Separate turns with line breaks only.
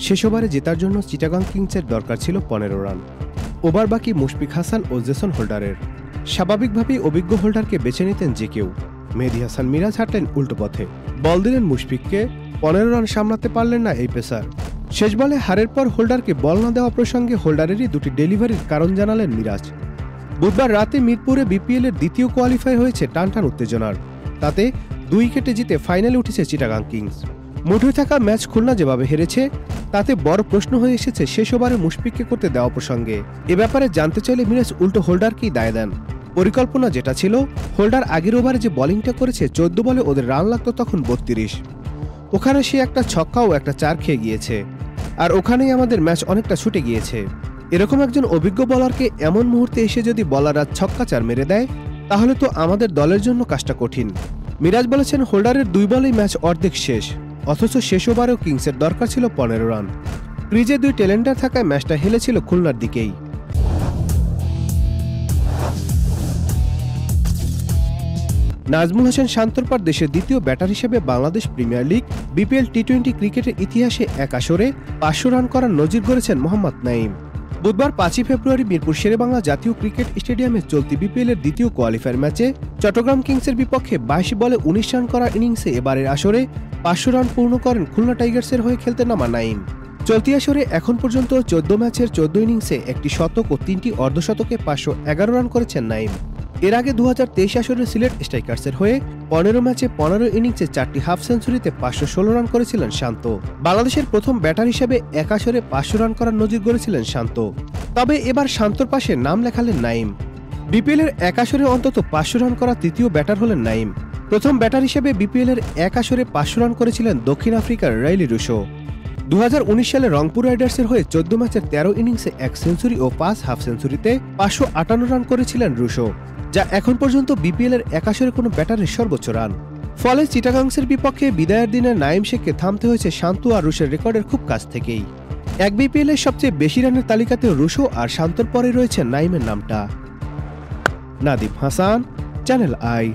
শেষ ওভারে জেতার জন্য চিটাগাং কিংসের দরকার ছিল 15 রান। ওভার বাকি মুশফিক হাসান ও জেসন হোল্ডারের। স্বাভাবিকভাবেই অভিজ্ঞ হোল্ডারকে বেছে নিতেন যে কেউ। মেহেদী হাসান মিরাজ হাঁটলেন উল্টো পথে, বল দিলেন মুশফিককে। 15 রান সামলাতে পারলেন না এই পেসার। শেষ বলে হারের পর হোল্ডারকে বল না দেওয়া প্রসঙ্গে হোল্ডারেরই দুটি ডেলিভারির কারণ জানালেন মিরাজ। বুধবার রাতে মিরপুরে বিপিএলের দ্বিতীয় কোয়ালিফাই হয়েছে টানটান উত্তেজনার। তাতে 2 উইকেটে জিতে ফাইনালে উঠেছে চিটাগাং কিংস। মুঠোয় থাকা ম্যাচ খুলনা যেভাবে হেরেছে তাতে বড় প্রশ্ন হয়ে এসেছে শেষ ওভারে মুশফিককে করতে দেওয়া প্রসঙ্গে। এ ব্যাপারে জানতে চাইলে মিরাজ উল্টো হোল্ডারকেই দায় দেন। পরিকল্পনা যেটা ছিল, হোল্ডার আগের ওভারে যে বোলিংটা করেছে 14 বলে ওদের রান লাগতো তখন 32। ওখানে সে একটা ছক্কা ও একটা 4 খেয়ে গিয়েছে, আর ওখানেই আমাদের ম্যাচ অনেকটা ছুটে গিয়েছে। এরকম একজন অভিজ্ঞ বলারকে এমন মুহূর্তে এসে যদি বলাররা ছক্কা 4 মেরে দেয় তাহলে তো আমাদের দলের জন্য কাজটা কঠিন। মিরাজ বলেছেন হোল্ডারের 2 বলেই ম্যাচ অর্ধেক শেষ, অথচ শেষ ওভারেও কিংসের দরকার ছিল 15 রান। ক্রিজে 2 টেলেন্ডার থাকায় ম্যাচটা হেলেছিল খুলনার দিকেই। নাজমুল হোসেন শান্তর পর দেশের দ্বিতীয় ব্যাটার হিসেবে বাংলাদেশ প্রিমিয়ার লিগ বিপিএল টি-20 ক্রিকেটের ইতিহাসে এক আসরে 500 রান করার নজির গড়েছেন মোহাম্মদ নাঈম। বুধবার 5 ফেব্রুয়ারি মিরপুর শেরেবাংলা জাতীয় ক্রিকেট স্টেডিয়ামে চলতি বিপিএলের দ্বিতীয় কোয়ালিফায়ার ম্যাচে চট্টগ্রাম কিংসের বিপক্ষে 22 বলে 19 রান করা ইনিংসে এবারের আসরে 500 রান পূর্ণ করেন খুলনা টাইগার্সের হয়ে খেলতে নামা নাঈম। চলতি আসরে এখন পর্যন্ত 14 ম্যাচের 14 ইনিংসে একটি শতক ও 3টি অর্ধশতকে 511 রান করেছেন নাঈম। এর আগে 2023 আসরে সিলেট স্ট্রাইকার্সের হয়ে 15 ম্যাচে 15 ইনিংসে 4টি হাফ সেঞ্চুরিতে 516 রান করেছিলেন শান্ত। বাংলাদেশের প্রথম ব্যাটার হিসেবে এক আসরে 500 রান করার নজির গড়েছিলেন শান্ত। তবে এবার শান্তর পাশে নাম লেখালেন নাঈম। বিপিএলের এক আসরে অন্তত 500 রান করা তৃতীয় ব্যাটার হলেন নাঈম। প্রথম ব্যাটার হিসেবে বিপিএলের এক আসরে 500 রান করেছিলেন দক্ষিণ আফ্রিকার রাইলি রুশো। 2019 সালে রংপুর রাইডার্সের হয়ে 14 ম্যাচের 13 ইনিংসে 1 সেঞ্চুরি ও 5 হাফ সেঞ্চুরিতে 558 রান করেছিলেন রুশো, যা এখন পর্যন্ত বিপিএলের এক আসরে কোনো ব্যাটারের সর্বোচ্চ রান। ফলে চিটাগাংসের বিপক্ষে বিদায়ের দিনে নাঈম শেখকে থামতে হয়েছে শান্ত আর রুশোর রেকর্ডের খুব কাছ থেকেই। এক বিপিএলের সবচেয়ে বেশি রানের তালিকাতে রুশো আর শান্তর পরে রয়েছে নাঈমের নামটা। Nadim Hasan, Channel I.